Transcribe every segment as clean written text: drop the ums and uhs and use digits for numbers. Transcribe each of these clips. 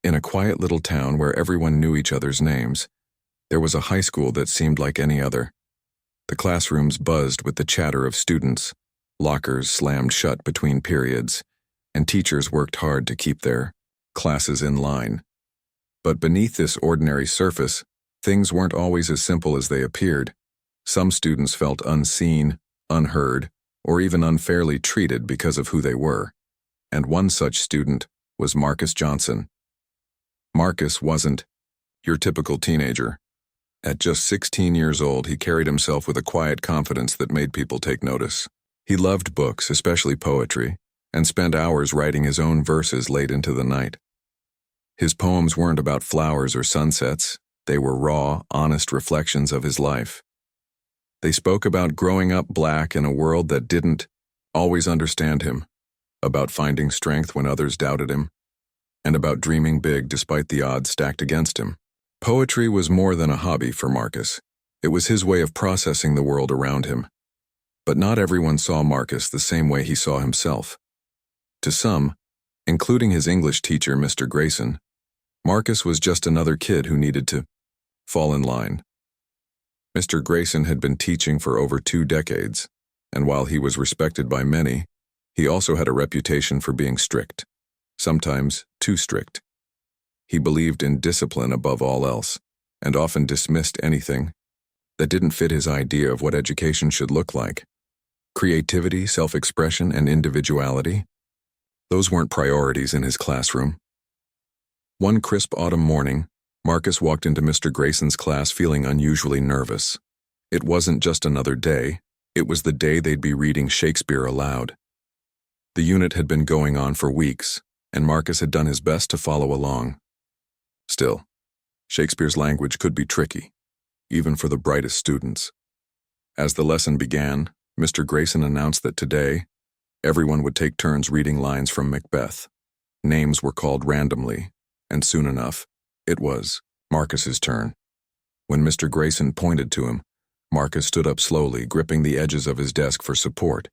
In a quiet little town where everyone knew each other's names, there was a high school that seemed like any other. The classrooms buzzed with the chatter of students, lockers slammed shut between periods, and teachers worked hard to keep their classes in line. But beneath this ordinary surface, things weren't always as simple as they appeared. Some students felt unseen, unheard, or even unfairly treated because of who they were. And one such student was Marcus Johnson. Marcus wasn't your typical teenager. At just 16 years old, he carried himself with a quiet confidence that made people take notice. He loved books, especially poetry, and spent hours writing his own verses late into the night. His poems weren't about flowers or sunsets. They were raw, honest reflections of his life. They spoke about growing up black in a world that didn't always understand him, about finding strength when others doubted him, and about dreaming big despite the odds stacked against him. Poetry was more than a hobby for Marcus. It was his way of processing the world around him. But not everyone saw Marcus the same way he saw himself. To some, including his English teacher, Mr. Grayson, Marcus was just another kid who needed to fall in line. Mr. Grayson had been teaching for over 2 decades, and while he was respected by many, he also had a reputation for being strict, sometimes too strict. He believed in discipline above all else, and often dismissed anything that didn't fit his idea of what education should look like. Creativity, self-expression, and individuality, those weren't priorities in his classroom. One crisp autumn morning, Marcus walked into Mr. Grayson's class feeling unusually nervous. It wasn't just another day, it was the day they'd be reading Shakespeare aloud. The unit had been going on for weeks, and Marcus had done his best to follow along. Still, Shakespeare's language could be tricky, even for the brightest students. As the lesson began, Mr. Grayson announced that today, everyone would take turns reading lines from Macbeth. Names were called randomly, and soon enough, it was Marcus's turn. When Mr. Grayson pointed to him, Marcus stood up slowly, gripping the edges of his desk for support.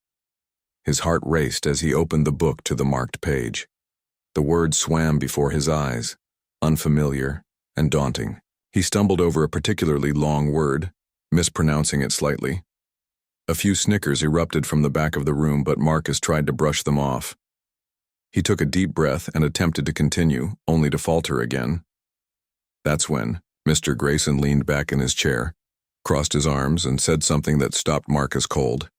His heart raced as he opened the book to the marked page. The words swam before his eyes, unfamiliar and daunting. He stumbled over a particularly long word, mispronouncing it slightly. A few snickers erupted from the back of the room, but Marcus tried to brush them off. He took a deep breath and attempted to continue, only to falter again. That's when Mr. Grayson leaned back in his chair, crossed his arms, and said something that stopped Marcus cold.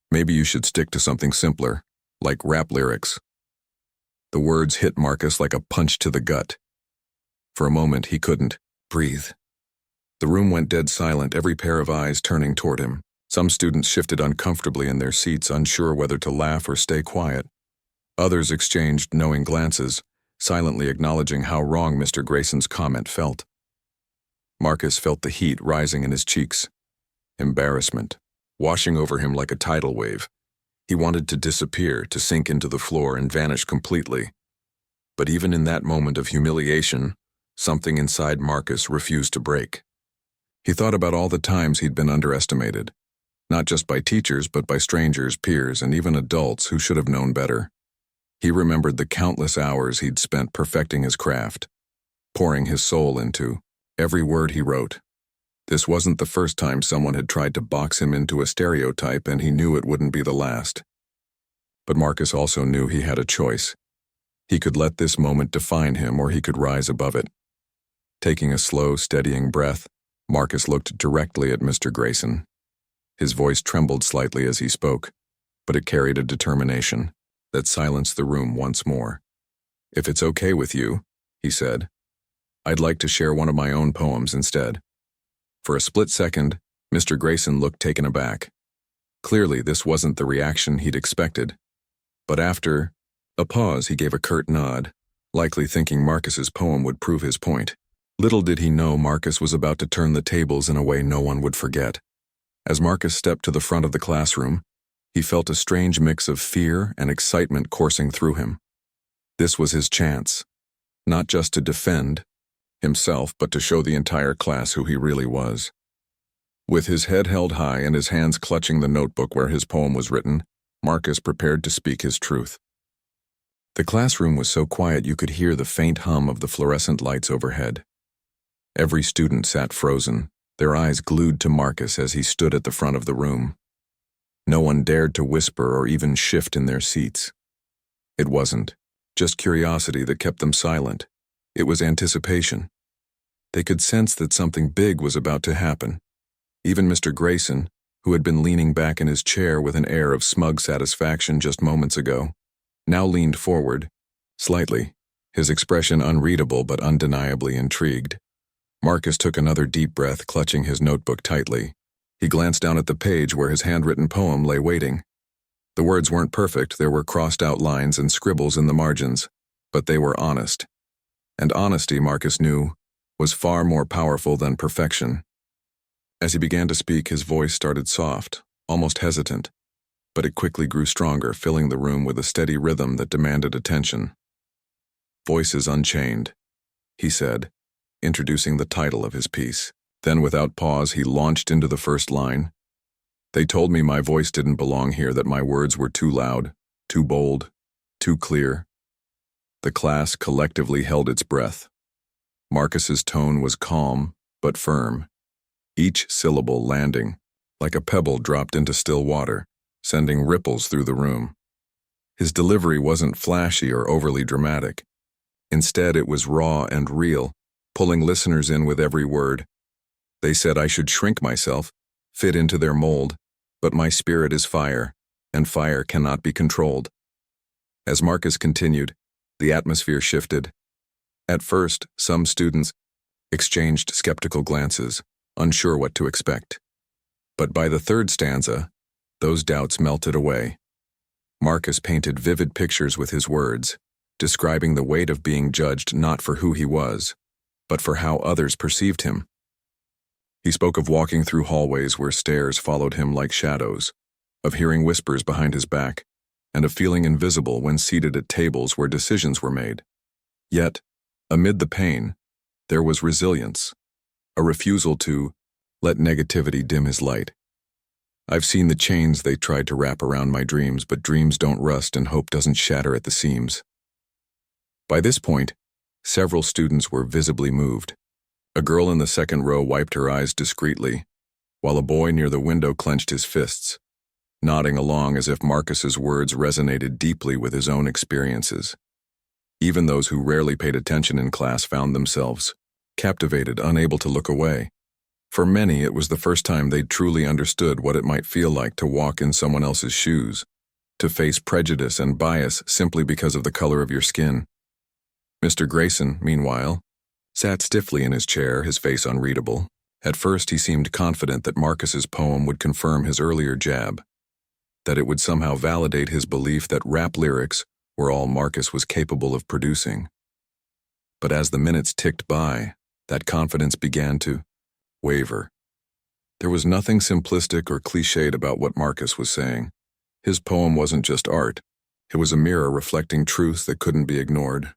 Maybe you should stick to something simpler, like rap lyrics. The words hit Marcus like a punch to the gut. For a moment, he couldn't breathe. The room went dead silent, every pair of eyes turning toward him. Some students shifted uncomfortably in their seats, unsure whether to laugh or stay quiet. Others exchanged knowing glances, silently acknowledging how wrong Mr. Grayson's comment felt. Marcus felt the heat rising in his cheeks. Embarrassment, washing over him like a tidal wave. He wanted to disappear, to sink into the floor and vanish completely. But even in that moment of humiliation, something inside Marcus refused to break. He thought about all the times he'd been underestimated, not just by teachers, but by strangers, peers, and even adults who should have known better. He remembered the countless hours he'd spent perfecting his craft, pouring his soul into every word he wrote. This wasn't the first time someone had tried to box him into a stereotype, and he knew it wouldn't be the last. But Marcus also knew he had a choice. He could let this moment define him, or he could rise above it. Taking a slow, steadying breath, Marcus looked directly at Mr. Grayson. His voice trembled slightly as he spoke, but it carried a determination that silenced the room once more. "If it's okay with you," he said, "I'd like to share one of my own poems instead." For a split second, Mr. Grayson looked taken aback. Clearly, this wasn't the reaction he'd expected. But after a pause, he gave a curt nod, likely thinking Marcus's poem would prove his point. Little did he know Marcus was about to turn the tables in a way no one would forget. As Marcus stepped to the front of the classroom, he felt a strange mix of fear and excitement coursing through him. This was his chance, not just to defend himself, but to show the entire class who he really was. With his head held high and his hands clutching the notebook where his poem was written, Marcus prepared to speak his truth. The classroom was so quiet you could hear the faint hum of the fluorescent lights overhead. Every student sat frozen, their eyes glued to Marcus as he stood at the front of the room. No one dared to whisper or even shift in their seats. It wasn't just curiosity that kept them silent. It was anticipation. They could sense that something big was about to happen. Even Mr. Grayson, who had been leaning back in his chair with an air of smug satisfaction just moments ago, now leaned forward, slightly, his expression unreadable but undeniably intrigued. Marcus took another deep breath, clutching his notebook tightly. He glanced down at the page where his handwritten poem lay waiting. The words weren't perfect, there were crossed-out lines and scribbles in the margins, but they were honest. And honesty, Marcus knew, was far more powerful than perfection. As he began to speak, his voice started soft, almost hesitant, but it quickly grew stronger, filling the room with a steady rhythm that demanded attention. "Voices Unchained," he said, introducing the title of his piece. Then, without pause, he launched into the first line. "They told me my voice didn't belong here, that my words were too loud, too bold, too clear." The class collectively held its breath. Marcus's tone was calm, but firm, each syllable landing like a pebble dropped into still water, sending ripples through the room. His delivery wasn't flashy or overly dramatic. Instead, it was raw and real, pulling listeners in with every word. "They said I should shrink myself, fit into their mold, but my spirit is fire, and fire cannot be controlled." As Marcus continued, the atmosphere shifted. At first, some students exchanged skeptical glances, unsure what to expect. But by the third stanza, those doubts melted away. Marcus painted vivid pictures with his words, describing the weight of being judged not for who he was, but for how others perceived him. He spoke of walking through hallways where stairs followed him like shadows, of hearing whispers behind his back, and of feeling invisible when seated at tables where decisions were made. Yet, amid the pain, there was resilience, a refusal to let negativity dim his light. "I've seen the chains they tried to wrap around my dreams, but dreams don't rust and hope doesn't shatter at the seams." By this point, several students were visibly moved. A girl in the second row wiped her eyes discreetly, while a boy near the window clenched his fists, nodding along as if Marcus's words resonated deeply with his own experiences. Even those who rarely paid attention in class found themselves captivated, unable to look away. For many, it was the first time they'd truly understood what it might feel like to walk in someone else's shoes, to face prejudice and bias simply because of the color of your skin. Mr. Grayson, meanwhile, sat stiffly in his chair, his face unreadable. At first, he seemed confident that Marcus's poem would confirm his earlier jab, that it would somehow validate his belief that rap lyrics were all Marcus was capable of producing. But as the minutes ticked by, that confidence began to waver. There was nothing simplistic or cliched about what Marcus was saying. His poem wasn't just art. It was a mirror reflecting truth that couldn't be ignored.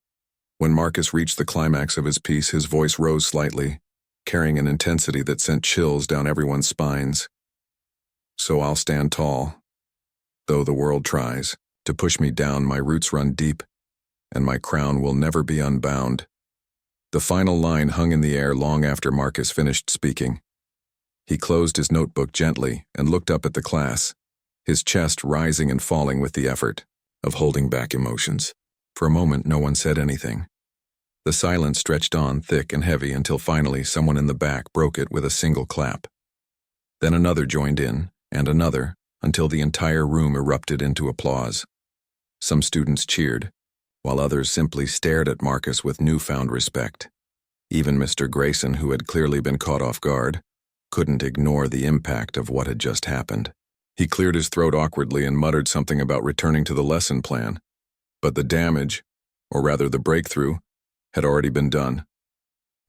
When Marcus reached the climax of his piece, his voice rose slightly, carrying an intensity that sent chills down everyone's spines. "So I'll stand tall. Though the world tries to push me down, my roots run deep, and my crown will never be unbound." The final line hung in the air long after Marcus finished speaking. He closed his notebook gently and looked up at the class, his chest rising and falling with the effort of holding back emotions. For a moment, no one said anything. The silence stretched on, thick and heavy, until finally someone in the back broke it with a single clap. Then another joined in, and another, until the entire room erupted into applause. Some students cheered, while others simply stared at Marcus with newfound respect. Even Mr. Grayson, who had clearly been caught off guard, couldn't ignore the impact of what had just happened. He cleared his throat awkwardly and muttered something about returning to the lesson plan. But the damage, or rather the breakthrough, had already been done.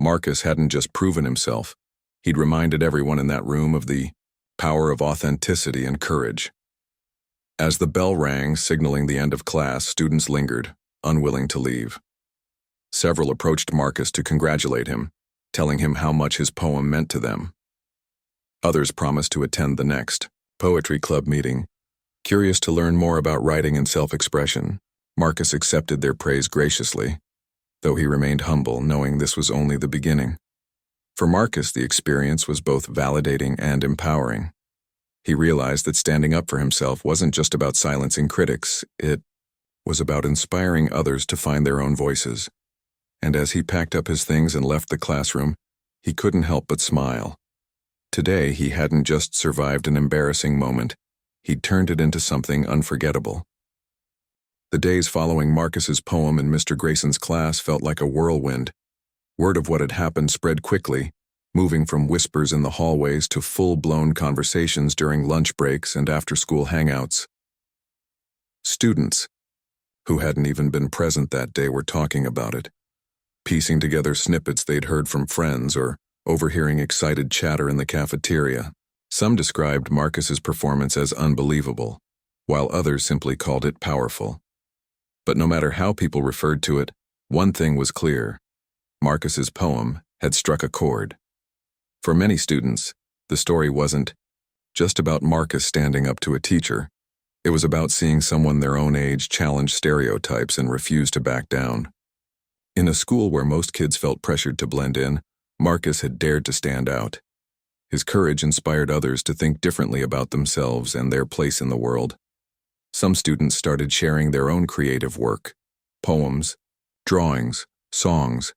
Marcus hadn't just proven himself, he'd reminded everyone in that room of the power of authenticity and courage. As the bell rang, signaling the end of class, students lingered, unwilling to leave. Several approached Marcus to congratulate him, telling him how much his poem meant to them. Others promised to attend the next poetry club meeting, curious to learn more about writing and self-expression. Marcus accepted their praise graciously, though he remained humble, knowing this was only the beginning. For Marcus, the experience was both validating and empowering. He realized that standing up for himself wasn't just about silencing critics, it was about inspiring others to find their own voices. And as he packed up his things and left the classroom, he couldn't help but smile. Today, he hadn't just survived an embarrassing moment, he'd turned it into something unforgettable. The days following Marcus's poem in Mr. Grayson's class felt like a whirlwind. Word of what had happened spread quickly, moving from whispers in the hallways to full-blown conversations during lunch breaks and after-school hangouts. Students, who hadn't even been present that day, were talking about it, piecing together snippets they'd heard from friends or overhearing excited chatter in the cafeteria. Some described Marcus's performance as unbelievable, while others simply called it powerful. But no matter how people referred to it, one thing was clear: Marcus's poem had struck a chord. For many students, the story wasn't just about Marcus standing up to a teacher. It was about seeing someone their own age challenge stereotypes and refuse to back down. In a school where most kids felt pressured to blend in, Marcus had dared to stand out. His courage inspired others to think differently about themselves and their place in the world. Some students started sharing their own creative work, poems, drawings, songs,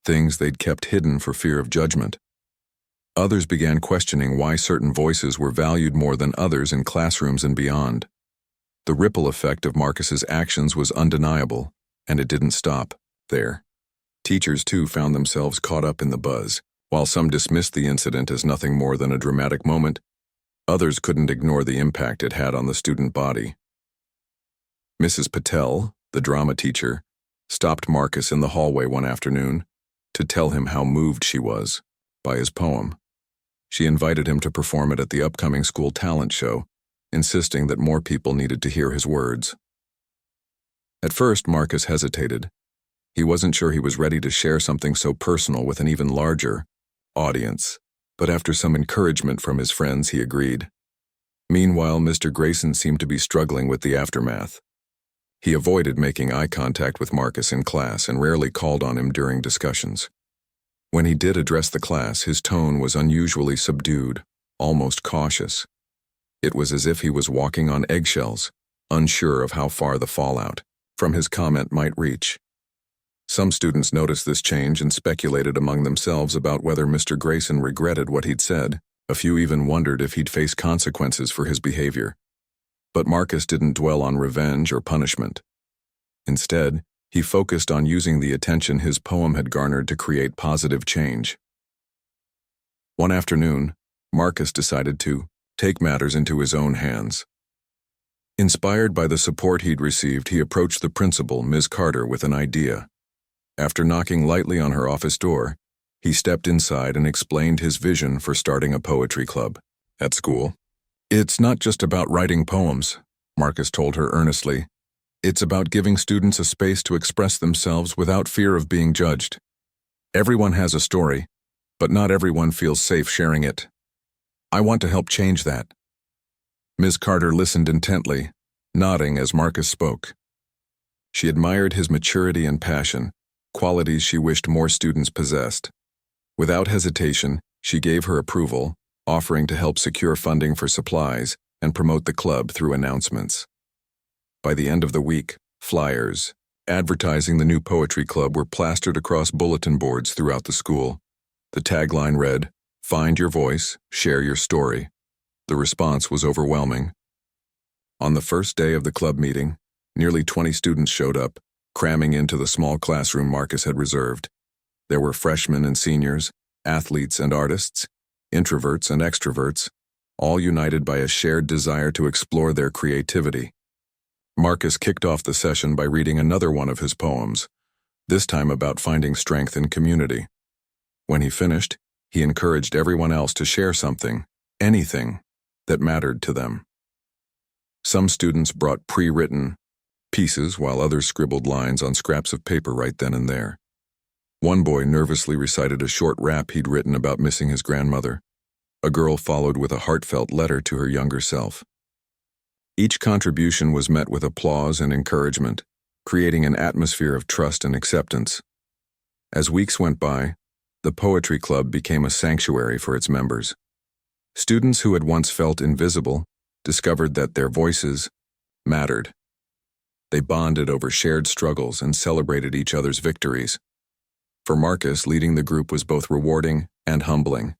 things they'd kept hidden for fear of judgment. Others began questioning why certain voices were valued more than others in classrooms and beyond. The ripple effect of Marcus's actions was undeniable, and it didn't stop there. Teachers, too, found themselves caught up in the buzz. While some dismissed the incident as nothing more than a dramatic moment, others couldn't ignore the impact it had on the student body. Mrs. Patel, the drama teacher, stopped Marcus in the hallway one afternoon to tell him how moved she was by his poem. She invited him to perform it at the upcoming school talent show, insisting that more people needed to hear his words. At first, Marcus hesitated. He wasn't sure he was ready to share something so personal with an even larger audience, but after some encouragement from his friends, he agreed. Meanwhile, Mr. Grayson seemed to be struggling with the aftermath. He avoided making eye contact with Marcus in class and rarely called on him during discussions. When he did address the class, his tone was unusually subdued, almost cautious. It was as if he was walking on eggshells, unsure of how far the fallout from his comment might reach. Some students noticed this change and speculated among themselves about whether Mr. Grayson regretted what he'd said. A few even wondered if he'd face consequences for his behavior. But Marcus didn't dwell on revenge or punishment. Instead, he focused on using the attention his poem had garnered to create positive change. One afternoon, Marcus decided to take matters into his own hands. Inspired by the support he'd received, he approached the principal, Ms. Carter, with an idea. After knocking lightly on her office door, he stepped inside and explained his vision for starting a poetry club at school. "It's not just about writing poems," Marcus told her earnestly. "It's about giving students a space to express themselves without fear of being judged. Everyone has a story, but not everyone feels safe sharing it. I want to help change that." Ms. Carter listened intently, nodding as Marcus spoke. She admired his maturity and passion, qualities she wished more students possessed. Without hesitation, she gave her approval, offering to help secure funding for supplies and promote the club through announcements. By the end of the week, flyers advertising the new poetry club were plastered across bulletin boards throughout the school. The tagline read, "Find your voice, share your story." The response was overwhelming. On the first day of the club meeting, nearly 20 students showed up, cramming into the small classroom Marcus had reserved. There were freshmen and seniors, athletes and artists, introverts and extroverts, all united by a shared desire to explore their creativity. Marcus kicked off the session by reading another one of his poems, this time about finding strength in community. When he finished, he encouraged everyone else to share something, anything, that mattered to them. Some students brought pre-written pieces, while others scribbled lines on scraps of paper right then and there. One boy nervously recited a short rap he'd written about missing his grandmother. A girl followed with a heartfelt letter to her younger self. Each contribution was met with applause and encouragement, creating an atmosphere of trust and acceptance. As weeks went by, the poetry club became a sanctuary for its members. Students who had once felt invisible discovered that their voices mattered. They bonded over shared struggles and celebrated each other's victories. For Marcus, leading the group was both rewarding and humbling.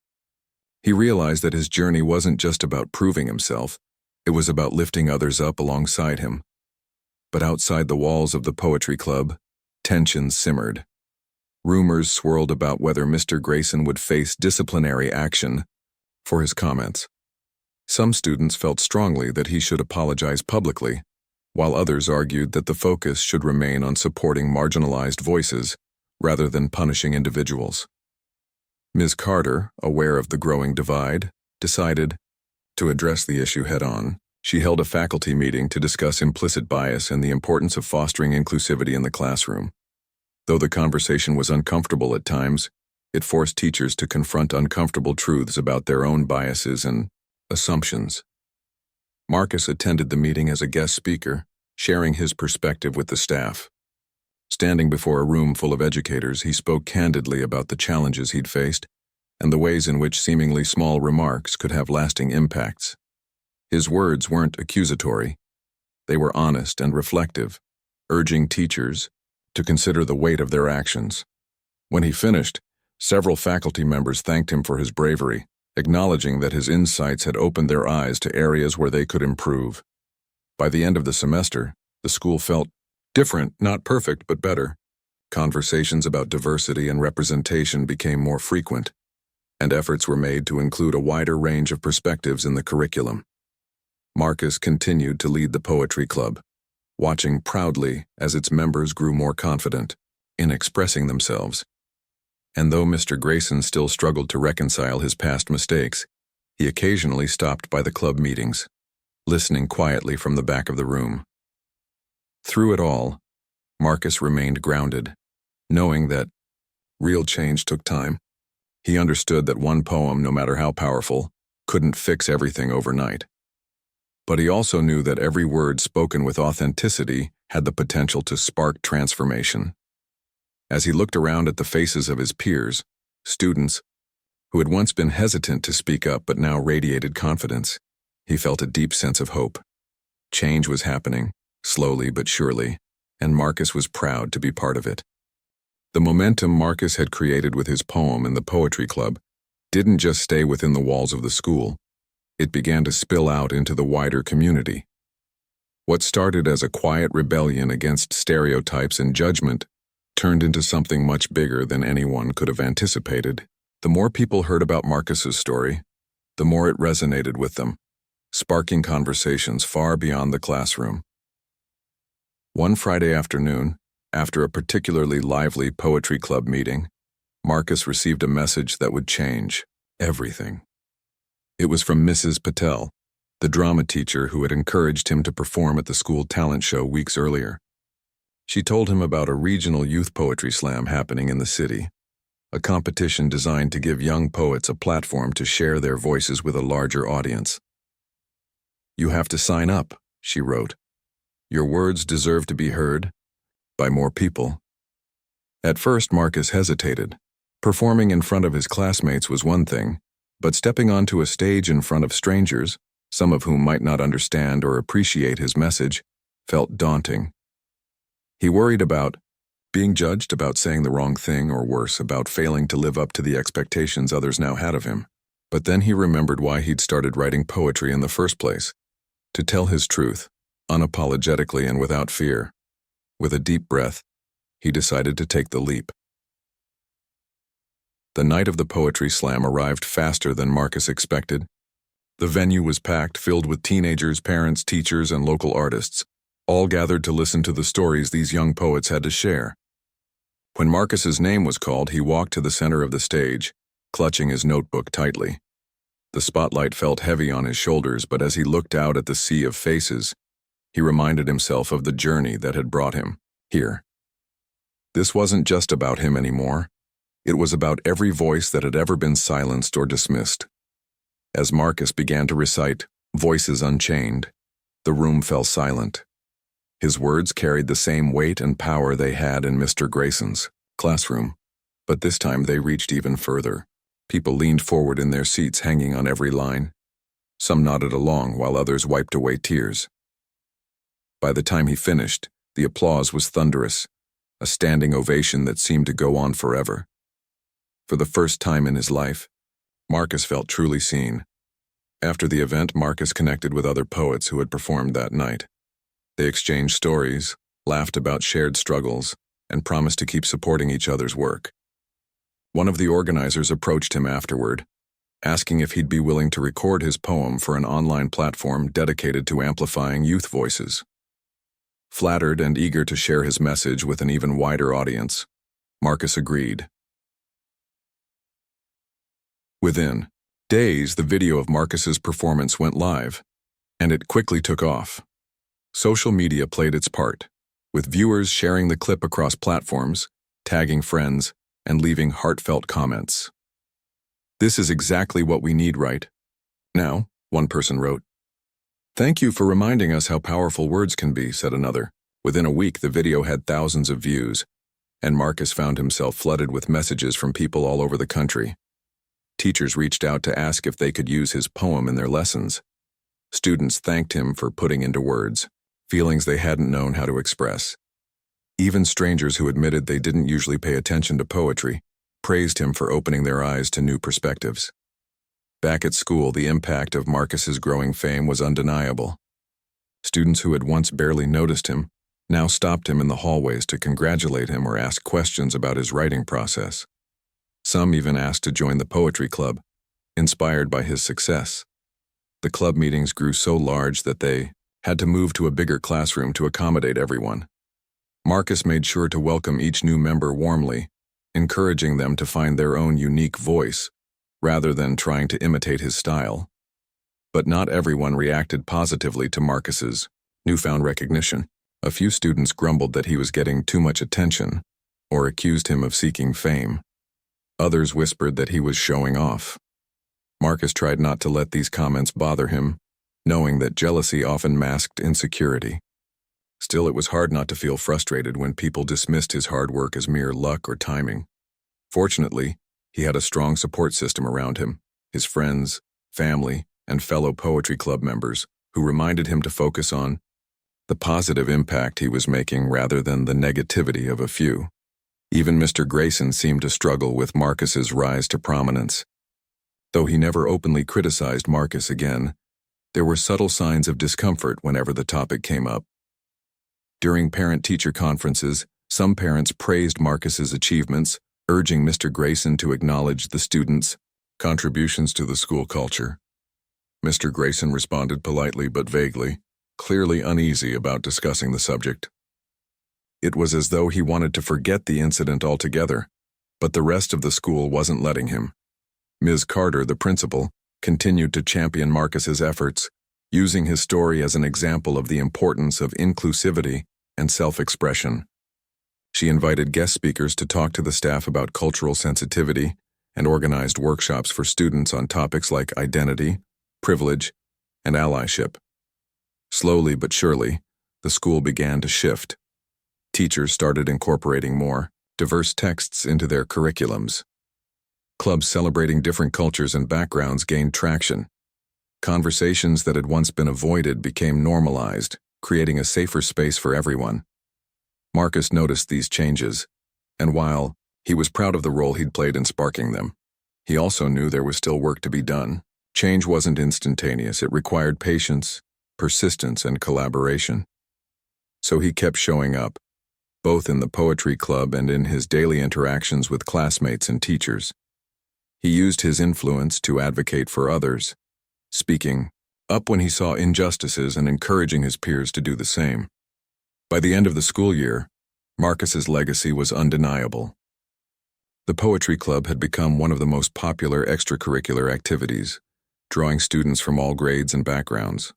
He realized that his journey wasn't just about proving himself, it was about lifting others up alongside him. But outside the walls of the poetry club, tensions simmered. Rumors swirled about whether Mr. Grayson would face disciplinary action for his comments. Some students felt strongly that he should apologize publicly, while others argued that the focus should remain on supporting marginalized voices rather than punishing individuals. Ms. Carter, aware of the growing divide, decided to address the issue head-on. She held a faculty meeting to discuss implicit bias and the importance of fostering inclusivity in the classroom. Though the conversation was uncomfortable at times, it forced teachers to confront uncomfortable truths about their own biases and assumptions. Marcus attended the meeting as a guest speaker, sharing his perspective with the staff. Standing before a room full of educators, he spoke candidly about the challenges he'd faced and the ways in which seemingly small remarks could have lasting impacts. His words weren't accusatory. They were honest and reflective, urging teachers to consider the weight of their actions. When he finished, several faculty members thanked him for his bravery, acknowledging that his insights had opened their eyes to areas where they could improve. By the end of the semester, the school felt different, not perfect, but better. Conversations about diversity and representation became more frequent, and efforts were made to include a wider range of perspectives in the curriculum. Marcus continued to lead the poetry club, watching proudly as its members grew more confident in expressing themselves. And though Mr. Grayson still struggled to reconcile his past mistakes, he occasionally stopped by the club meetings, listening quietly from the back of the room. Through it all, Marcus remained grounded, knowing that real change took time. He understood that one poem, no matter how powerful, couldn't fix everything overnight. But he also knew that every word spoken with authenticity had the potential to spark transformation. As he looked around at the faces of his peers, students, who had once been hesitant to speak up but now radiated confidence, he felt a deep sense of hope. Change was happening, slowly but surely, and Marcus was proud to be part of it. The momentum Marcus had created with his poem in the poetry club didn't just stay within the walls of the school. It began to spill out into the wider community. What started as a quiet rebellion against stereotypes and judgment turned into something much bigger than anyone could have anticipated. The more people heard about Marcus's story, the more it resonated with them, sparking conversations far beyond the classroom. One Friday afternoon, after a particularly lively poetry club meeting, Marcus received a message that would change everything. It was from Mrs. Patel, the drama teacher who had encouraged him to perform at the school talent show weeks earlier. She told him about a regional youth poetry slam happening in the city, a competition designed to give young poets a platform to share their voices with a larger audience. "You have to sign up," she wrote. "Your words deserve to be heard by more people." At first, Marcus hesitated. Performing in front of his classmates was one thing, but stepping onto a stage in front of strangers, some of whom might not understand or appreciate his message, felt daunting. He worried about being judged, about saying the wrong thing, or worse, about failing to live up to the expectations others now had of him. But then he remembered why he'd started writing poetry in the first place: to tell his truth, unapologetically and without fear. With a deep breath, he decided to take the leap. The night of the poetry slam arrived faster than Marcus expected. The venue was packed, filled with teenagers, parents, teachers, and local artists, all gathered to listen to the stories these young poets had to share. When Marcus's name was called, he walked to the center of the stage, clutching his notebook tightly. The spotlight felt heavy on his shoulders, but as he looked out at the sea of faces, he reminded himself of the journey that had brought him here. This wasn't just about him anymore. It was about every voice that had ever been silenced or dismissed. As Marcus began to recite "Voices Unchained," the room fell silent. His words carried the same weight and power they had in Mr. Grayson's classroom, but this time they reached even further. People leaned forward in their seats, hanging on every line. Some nodded along while others wiped away tears. By the time he finished, the applause was thunderous, a standing ovation that seemed to go on forever. For the first time in his life, Marcus felt truly seen. After the event, Marcus connected with other poets who had performed that night. They exchanged stories, laughed about shared struggles, and promised to keep supporting each other's work. One of the organizers approached him afterward, asking if he'd be willing to record his poem for an online platform dedicated to amplifying youth voices. Flattered and eager to share his message with an even wider audience, Marcus agreed. Within days, the video of Marcus's performance went live, and it quickly took off. Social media played its part, with viewers sharing the clip across platforms, tagging friends, and leaving heartfelt comments. "This is exactly what we need right now," one person wrote. "Thank you for reminding us how powerful words can be," said another. Within a week, the video had thousands of views, and Marcus found himself flooded with messages from people all over the country. Teachers reached out to ask if they could use his poem in their lessons. Students thanked him for putting into words feelings they hadn't known how to express. Even strangers who admitted they didn't usually pay attention to poetry praised him for opening their eyes to new perspectives. Back at school, the impact of Marcus's growing fame was undeniable. Students who had once barely noticed him now stopped him in the hallways to congratulate him or ask questions about his writing process. Some even asked to join the poetry club, inspired by his success. The club meetings grew so large that they had to move to a bigger classroom to accommodate everyone. Marcus made sure to welcome each new member warmly, encouraging them to find their own unique voice, rather than trying to imitate his style. But not everyone reacted positively to Marcus's newfound recognition. A few students grumbled that he was getting too much attention, or accused him of seeking fame. Others whispered that he was showing off. Marcus tried not to let these comments bother him, knowing that jealousy often masked insecurity. Still, it was hard not to feel frustrated when people dismissed his hard work as mere luck or timing. Fortunately, he had a strong support system around him, his friends, family, and fellow poetry club members, who reminded him to focus on the positive impact he was making rather than the negativity of a few. Even Mr. Grayson seemed to struggle with Marcus's rise to prominence. Though he never openly criticized Marcus again, there were subtle signs of discomfort whenever the topic came up. During parent-teacher conferences, some parents praised Marcus's achievements, urging Mr. Grayson to acknowledge the students' contributions to the school culture. Mr. Grayson responded politely but vaguely, clearly uneasy about discussing the subject. It was as though he wanted to forget the incident altogether, but the rest of the school wasn't letting him. Ms. Carter, the principal, continued to champion Marcus's efforts, using his story as an example of the importance of inclusivity and self-expression. She invited guest speakers to talk to the staff about cultural sensitivity and organized workshops for students on topics like identity, privilege, and allyship. Slowly but surely, the school began to shift. Teachers started incorporating more diverse texts into their curriculums. Clubs celebrating different cultures and backgrounds gained traction. Conversations that had once been avoided became normalized, creating a safer space for everyone. Marcus noticed these changes, and while he was proud of the role he'd played in sparking them, he also knew there was still work to be done. Change wasn't instantaneous. It required patience, persistence, and collaboration. So he kept showing up, both in the poetry club and in his daily interactions with classmates and teachers. He used his influence to advocate for others, speaking up when he saw injustices and encouraging his peers to do the same. By the end of the school year, Marcus's legacy was undeniable. The poetry club had become one of the most popular extracurricular activities, drawing students from all grades and backgrounds.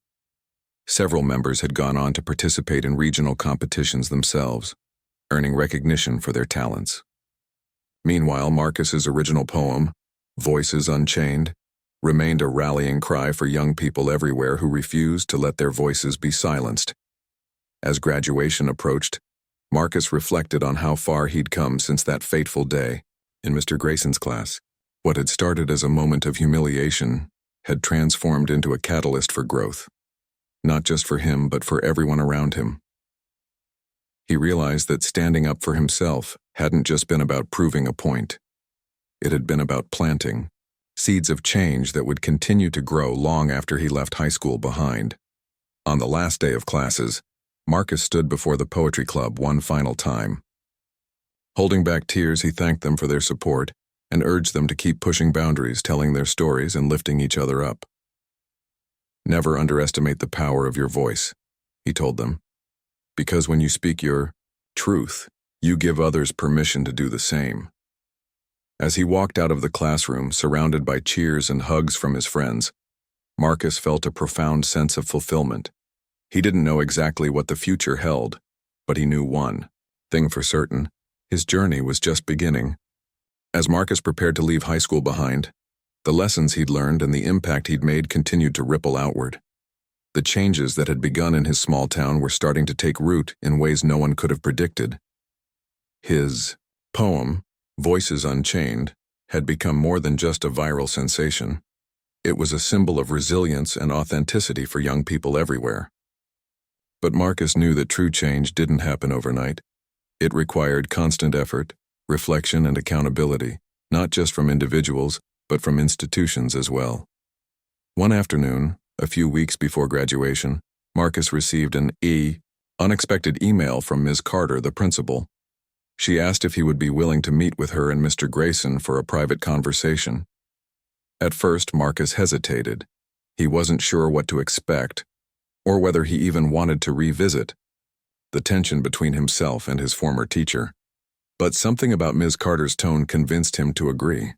Several members had gone on to participate in regional competitions themselves, earning recognition for their talents. Meanwhile, Marcus's original poem, Voices Unchained, remained a rallying cry for young people everywhere who refused to let their voices be silenced. As graduation approached, Marcus reflected on how far he'd come since that fateful day in Mr. Grayson's class. What had started as a moment of humiliation had transformed into a catalyst for growth, not just for him but for everyone around him. He realized that standing up for himself hadn't just been about proving a point. It had been about planting seeds of change that would continue to grow long after he left high school behind. On the last day of classes, Marcus stood before the poetry club one final time. Holding back tears, he thanked them for their support and urged them to keep pushing boundaries, telling their stories and lifting each other up. Never underestimate the power of your voice, he told them, because when you speak your truth, you give others permission to do the same. As he walked out of the classroom, surrounded by cheers and hugs from his friends, Marcus felt a profound sense of fulfillment. He didn't know exactly what the future held, but he knew one thing for certain: his journey was just beginning. As Marcus prepared to leave high school behind, the lessons he'd learned and the impact he'd made continued to ripple outward. The changes that had begun in his small town were starting to take root in ways no one could have predicted. His poem, Voices Unchained, had become more than just a viral sensation. It was a symbol of resilience and authenticity for young people everywhere. But Marcus knew that true change didn't happen overnight. It required constant effort, reflection, and accountability, not just from individuals, but from institutions as well. One afternoon, a few weeks before graduation, Marcus received an unexpected email from Ms. Carter, the principal. She asked if he would be willing to meet with her and Mr. Grayson for a private conversation. At first, Marcus hesitated. He wasn't sure what to expect, or whether he even wanted to revisit the tension between himself and his former teacher. But something about Ms. Carter's tone convinced him to agree.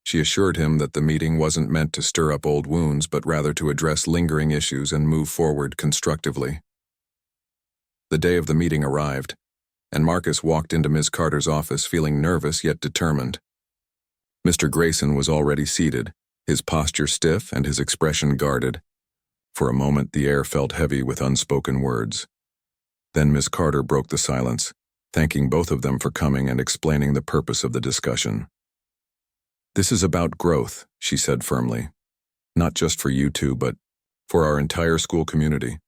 She assured him that the meeting wasn't meant to stir up old wounds, but rather to address lingering issues and move forward constructively. The day of the meeting arrived, and Marcus walked into Ms. Carter's office feeling nervous yet determined. Mr. Grayson was already seated, his posture stiff and his expression guarded. For a moment, the air felt heavy with unspoken words. Then Ms. Carter broke the silence, thanking both of them for coming and explaining the purpose of the discussion. "This is about growth," she said firmly. "Not just for you two, but for our entire school community."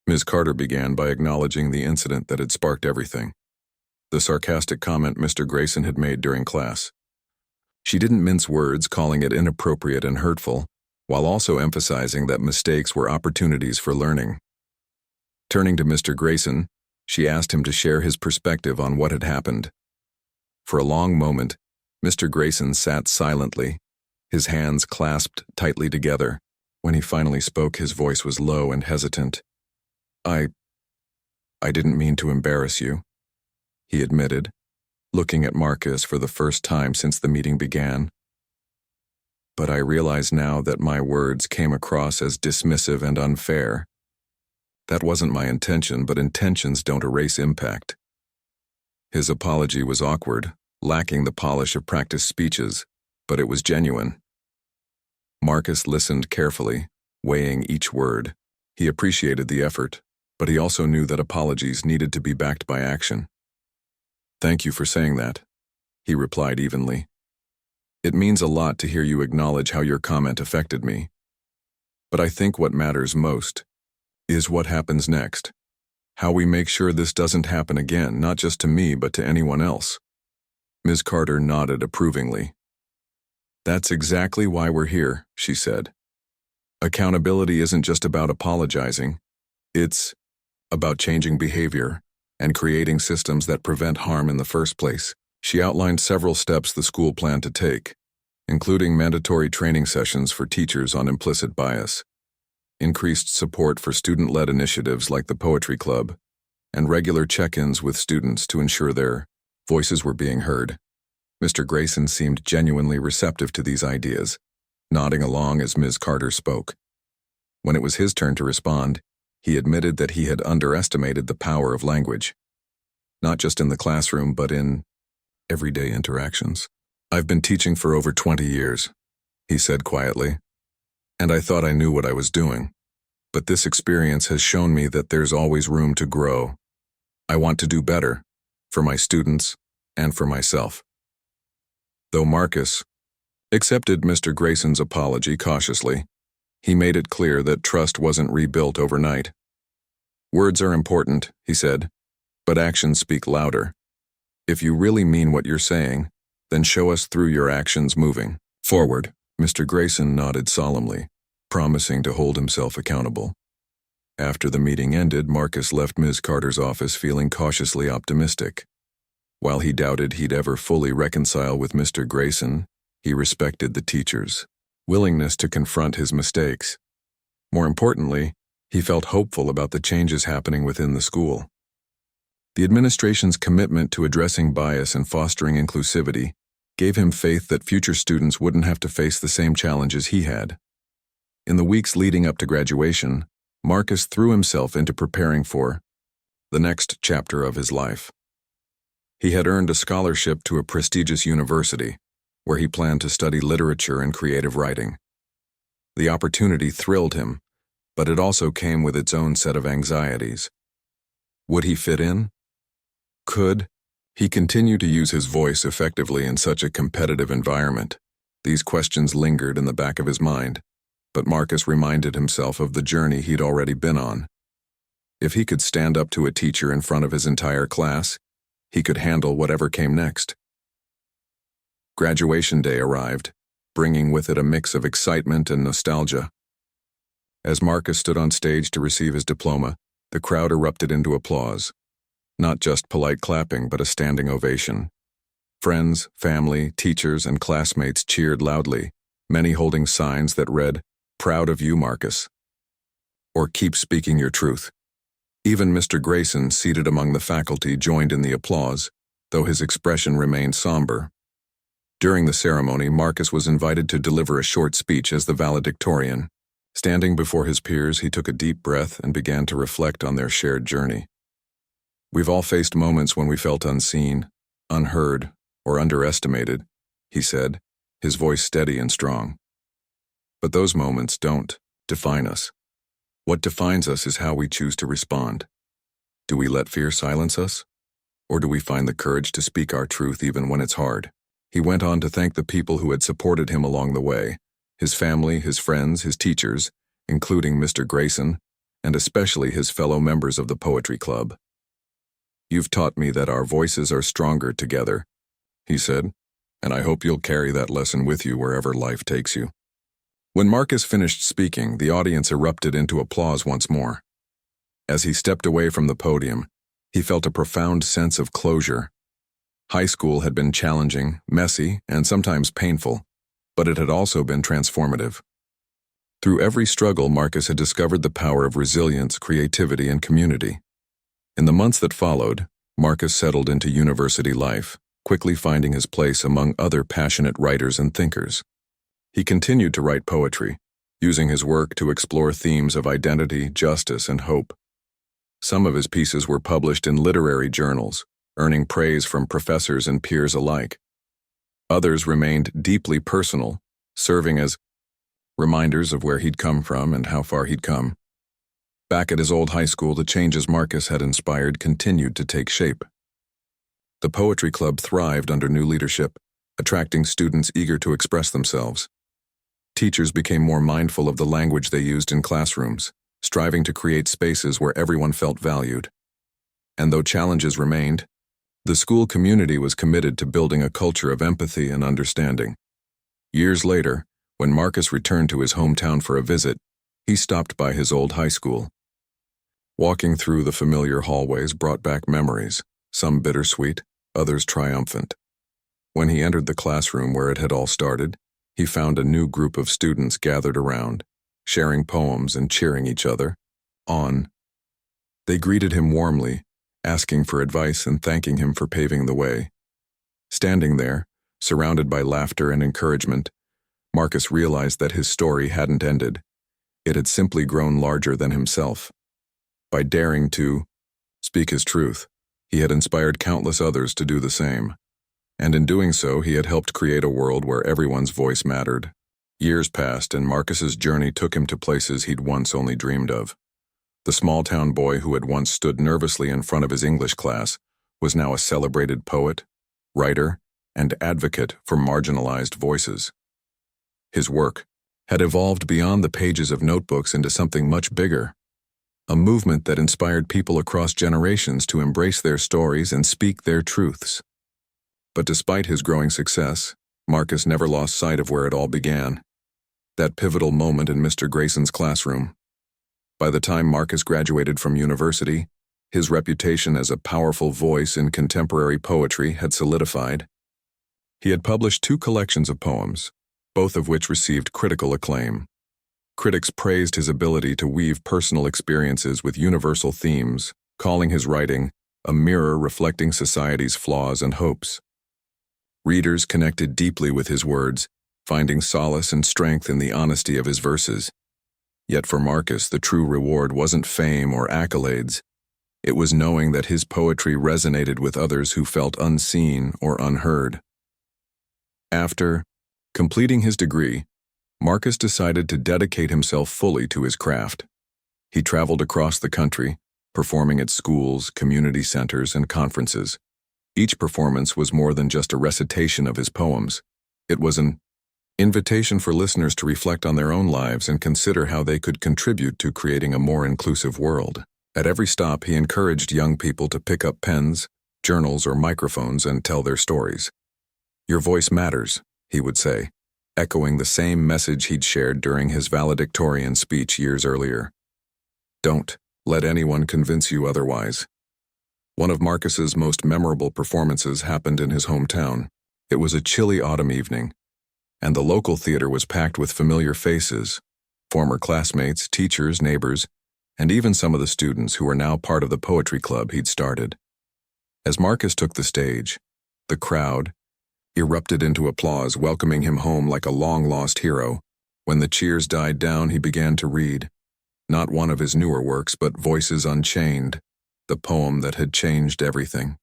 Ms. Carter began by acknowledging the incident that had sparked everything, the sarcastic comment Mr. Grayson had made during class. She didn't mince words, calling it inappropriate and hurtful, while also emphasizing that mistakes were opportunities for learning. Turning to Mr. Grayson, she asked him to share his perspective on what had happened. For a long moment, Mr. Grayson sat silently, his hands clasped tightly together. When he finally spoke, his voice was low and hesitant. I didn't mean to embarrass you," he admitted, looking at Marcus for the first time since the meeting began. "But I realize now that my words came across as dismissive and unfair. That wasn't my intention, but intentions don't erase impact." His apology was awkward, lacking the polish of practiced speeches, but it was genuine. Marcus listened carefully, weighing each word. He appreciated the effort, but he also knew that apologies needed to be backed by action. "Thank you for saying that," he replied evenly. "It means a lot to hear you acknowledge how your comment affected me. But I think what matters most is what happens next. How we make sure this doesn't happen again, not just to me, but to anyone else." Ms. Carter nodded approvingly. "That's exactly why we're here," she said. "Accountability isn't just about apologizing. It's about changing behavior and creating systems that prevent harm in the first place." She outlined several steps the school planned to take, including mandatory training sessions for teachers on implicit bias, increased support for student-led initiatives like the Poetry Club, and regular check-ins with students to ensure their voices were being heard. Mr. Grayson seemed genuinely receptive to these ideas, nodding along as Ms. Carter spoke. When it was his turn to respond, he admitted that he had underestimated the power of language, not just in the classroom but in everyday interactions. "I've been teaching for over 20 years, he said quietly, "and I thought I knew what I was doing. but this experience has shown me that there's always room to grow. I want to do better, for my students and for myself. Though Marcus accepted Mr. Grayson's apology cautiously, he made it clear that trust wasn't rebuilt overnight. "Words are important," he said, "but actions speak louder. If you really mean what you're saying, then show us through your actions moving forward." Mr. Grayson nodded solemnly, promising to hold himself accountable. After the meeting ended, Marcus left Ms. Carter's office feeling cautiously optimistic. While he doubted he'd ever fully reconcile with Mr. Grayson, he respected the teacher's willingness to confront his mistakes. More importantly, he felt hopeful about the changes happening within the school. The administration's commitment to addressing bias and fostering inclusivity gave him faith that future students wouldn't have to face the same challenges he had. In the weeks leading up to graduation, Marcus threw himself into preparing for the next chapter of his life. He had earned a scholarship to a prestigious university, where he planned to study literature and creative writing. The opportunity thrilled him, but it also came with its own set of anxieties. Would he fit in? Could he continue to use his voice effectively in such a competitive environment? These questions lingered in the back of his mind, but Marcus reminded himself of the journey he'd already been on. If he could stand up to a teacher in front of his entire class, he could handle whatever came next. Graduation day arrived, bringing with it a mix of excitement and nostalgia. As Marcus stood on stage to receive his diploma, the crowd erupted into applause. Not just polite clapping, but a standing ovation. Friends, family, teachers, and classmates cheered loudly, many holding signs that read, "Proud of you, Marcus," or "Keep speaking your truth." Even Mr. Grayson, seated among the faculty, joined in the applause, though his expression remained somber. During the ceremony, Marcus was invited to deliver a short speech as the valedictorian. Standing before his peers, he took a deep breath and began to reflect on their shared journey. "We've all faced moments when we felt unseen, unheard, or underestimated," he said, his voice steady and strong. "But those moments don't define us. What defines us is how we choose to respond. Do we let fear silence us? Or do we find the courage to speak our truth even when it's hard?" He went on to thank the people who had supported him along the way, his family, his friends, his teachers, including Mr. Grayson, and especially his fellow members of the Poetry Club. "You've taught me that our voices are stronger together," he said, "and I hope you'll carry that lesson with you wherever life takes you." When Marcus finished speaking, the audience erupted into applause once more. As he stepped away from the podium, he felt a profound sense of closure. High school had been challenging, messy, and sometimes painful, but it had also been transformative. Through every struggle, Marcus had discovered the power of resilience, creativity, and community. In the months that followed, Marcus settled into university life, quickly finding his place among other passionate writers and thinkers. He continued to write poetry, using his work to explore themes of identity, justice, and hope. Some of his pieces were published in literary journals, earning praise from professors and peers alike. Others remained deeply personal, serving as reminders of where he'd come from and how far he'd come. Back at his old high school, the changes Marcus had inspired continued to take shape. The Poetry Club thrived under new leadership, attracting students eager to express themselves. Teachers became more mindful of the language they used in classrooms, striving to create spaces where everyone felt valued. And though challenges remained, the school community was committed to building a culture of empathy and understanding. Years later, when Marcus returned to his hometown for a visit, he stopped by his old high school. Walking through the familiar hallways brought back memories, some bittersweet, others triumphant. When he entered the classroom where it had all started, he found a new group of students gathered around, sharing poems and cheering each other on. They greeted him warmly, asking for advice and thanking him for paving the way. Standing there, surrounded by laughter and encouragement, Marcus realized that his story hadn't ended. It had simply grown larger than himself. By daring to speak his truth, he had inspired countless others to do the same. And in doing so, he had helped create a world where everyone's voice mattered. Years passed, and Marcus's journey took him to places he'd once only dreamed of. The small-town boy who had once stood nervously in front of his English class was now a celebrated poet, writer, and advocate for marginalized voices. His work had evolved beyond the pages of notebooks into something much bigger, a movement that inspired people across generations to embrace their stories and speak their truths. But despite his growing success, Marcus never lost sight of where it all began, that pivotal moment in Mr. Grayson's classroom. By the time Marcus graduated from university, his reputation as a powerful voice in contemporary poetry had solidified. He had published 2 collections of poems, both of which received critical acclaim. Critics praised his ability to weave personal experiences with universal themes, calling his writing a mirror reflecting society's flaws and hopes. Readers connected deeply with his words, finding solace and strength in the honesty of his verses. Yet for Marcus, the true reward wasn't fame or accolades. It was knowing that his poetry resonated with others who felt unseen or unheard. After completing his degree, Marcus decided to dedicate himself fully to his craft. He traveled across the country, performing at schools, community centers, and conferences. Each performance was more than just a recitation of his poems. It was an invitation for listeners to reflect on their own lives and consider how they could contribute to creating a more inclusive world. At every stop, he encouraged young people to pick up pens, journals, or microphones and tell their stories. "Your voice matters," he would say, echoing the same message he'd shared during his valedictorian speech years earlier. Don't let anyone convince you otherwise. One of Marcus's most memorable performances happened in his hometown. It was a chilly autumn evening, and the local theater was packed with familiar faces, former classmates, teachers, neighbors, and even some of the students who were now part of the poetry club he'd started. As Marcus took the stage, the crowd erupted into applause, welcoming him home like a long-lost hero. When the cheers died down, he began to read, not one of his newer works, but Voices Unchained, the poem that had changed everything.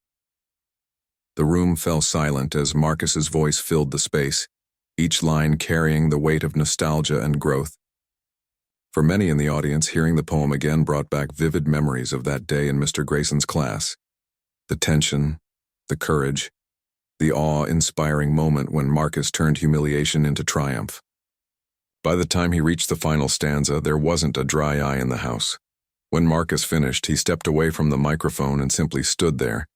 The room fell silent as Marcus's voice filled the space, each line carrying the weight of nostalgia and growth. For many in the audience, hearing the poem again brought back vivid memories of that day in Mr. Grayson's class. The tension, the courage, the awe-inspiring moment when Marcus turned humiliation into triumph. By the time he reached the final stanza, there wasn't a dry eye in the house. When Marcus finished, he stepped away from the microphone and simply stood there,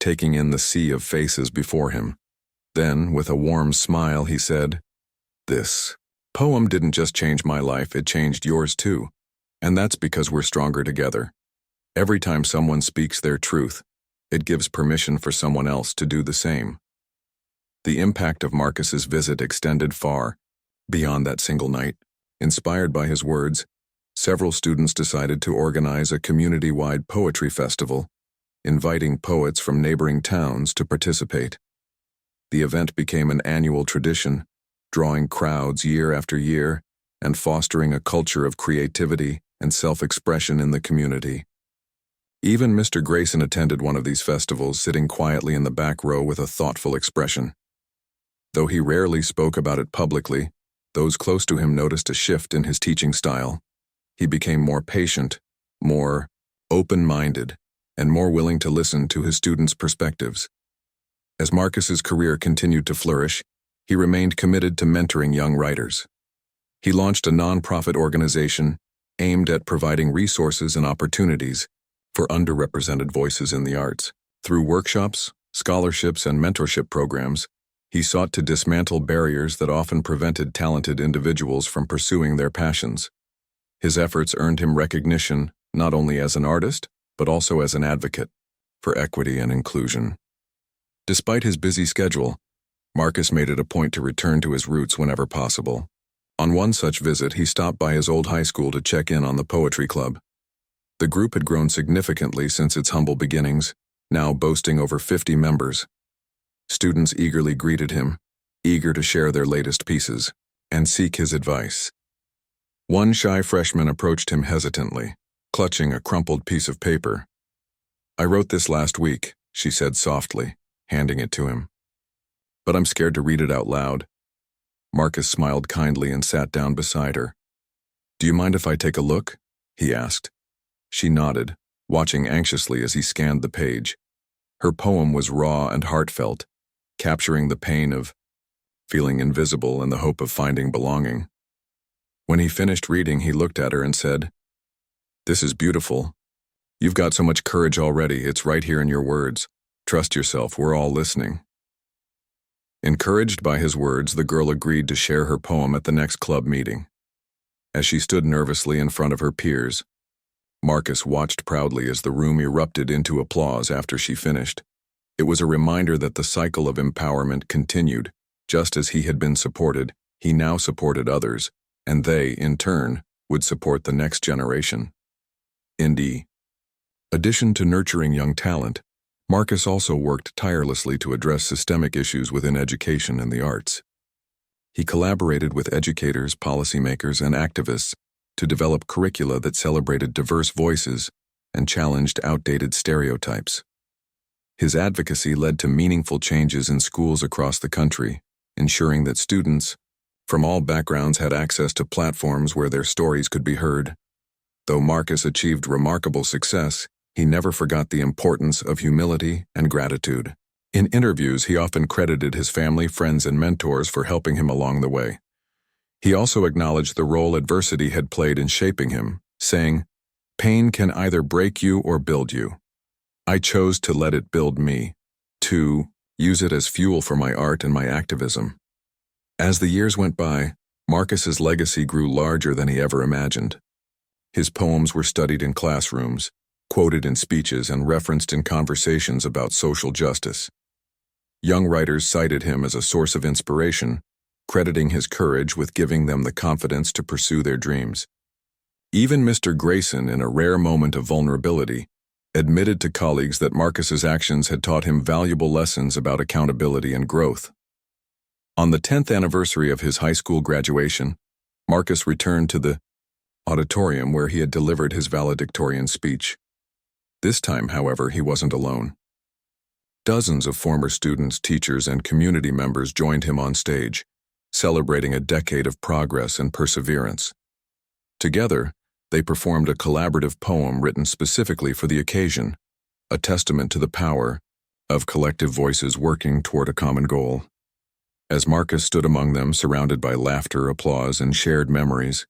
taking in the sea of faces before him. Then, with a warm smile, he said, "This poem didn't just change my life, it changed yours too. And that's because we're stronger together. Every time someone speaks their truth, it gives permission for someone else to do the same." The impact of Marcus's visit extended far beyond that single night. Inspired by his words, several students decided to organize a community-wide poetry festival, inviting poets from neighboring towns to participate. The event became an annual tradition, drawing crowds year after year and fostering a culture of creativity and self-expression in the community. Even Mr. Grayson attended one of these festivals, sitting quietly in the back row with a thoughtful expression. Though he rarely spoke about it publicly, those close to him noticed a shift in his teaching style. He became more patient, more open-minded, and more willing to listen to his students' perspectives. As Marcus's career continued to flourish, he remained committed to mentoring young writers. He launched a nonprofit organization aimed at providing resources and opportunities for underrepresented voices in the arts. Through workshops, scholarships, and mentorship programs, he sought to dismantle barriers that often prevented talented individuals from pursuing their passions. His efforts earned him recognition not only as an artist, but also as an advocate for equity and inclusion. Despite his busy schedule, Marcus made it a point to return to his roots whenever possible. On one such visit, he stopped by his old high school to check in on the poetry club. The group had grown significantly since its humble beginnings, now boasting over 50 members. Students eagerly greeted him, eager to share their latest pieces and seek his advice. One shy freshman approached him hesitantly, clutching a crumpled piece of paper. "I wrote this last week," she said softly, handing it to him. "But I'm scared to read it out loud." Marcus smiled kindly and sat down beside her. "Do you mind if I take a look?" he asked. She nodded, watching anxiously as he scanned the page. Her poem was raw and heartfelt, capturing the pain of feeling invisible and the hope of finding belonging. When he finished reading, he looked at her and said, "This is beautiful. You've got so much courage already. It's right here in your words. Trust yourself, we're all listening." Encouraged by his words, the girl agreed to share her poem at the next club meeting. As she stood nervously in front of her peers, Marcus watched proudly as the room erupted into applause after she finished. It was a reminder that the cycle of empowerment continued. Just as he had been supported, he now supported others, and they, in turn, would support the next generation. In addition to nurturing young talent, Marcus also worked tirelessly to address systemic issues within education and the arts. He collaborated with educators, policymakers, and activists to develop curricula that celebrated diverse voices and challenged outdated stereotypes. His advocacy led to meaningful changes in schools across the country, ensuring that students from all backgrounds had access to platforms where their stories could be heard. Though Marcus achieved remarkable success, he never forgot the importance of humility and gratitude. In interviews, he often credited his family, friends, and mentors for helping him along the way. He also acknowledged the role adversity had played in shaping him, saying, "Pain can either break you or build you. I chose to let it build me, to use it as fuel for my art and my activism." As the years went by, Marcus's legacy grew larger than he ever imagined. His poems were studied in classrooms, quoted in speeches, and referenced in conversations about social justice. Young writers cited him as a source of inspiration, crediting his courage with giving them the confidence to pursue their dreams. Even Mr. Grayson, in a rare moment of vulnerability, admitted to colleagues that Marcus's actions had taught him valuable lessons about accountability and growth. On the 10th anniversary of his high school graduation, Marcus returned to the auditorium where he had delivered his valedictorian speech. This time, however, he wasn't alone. Dozens of former students, teachers, and community members joined him on stage, celebrating a decade of progress and perseverance. Together, they performed a collaborative poem written specifically for the occasion, a testament to the power of collective voices working toward a common goal. As Marcus stood among them, surrounded by laughter, applause, and shared memories,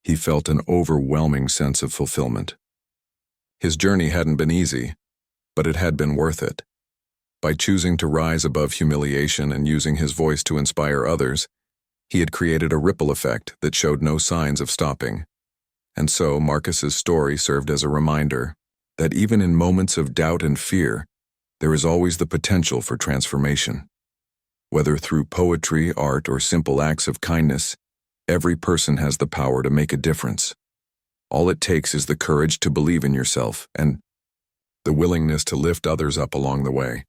he felt an overwhelming sense of fulfillment. His journey hadn't been easy, but it had been worth it. By choosing to rise above humiliation and using his voice to inspire others, he had created a ripple effect that showed no signs of stopping. And so Marcus's story served as a reminder that even in moments of doubt and fear, there is always the potential for transformation. Whether through poetry, art, or simple acts of kindness, every person has the power to make a difference. All it takes is the courage to believe in yourself and the willingness to lift others up along the way.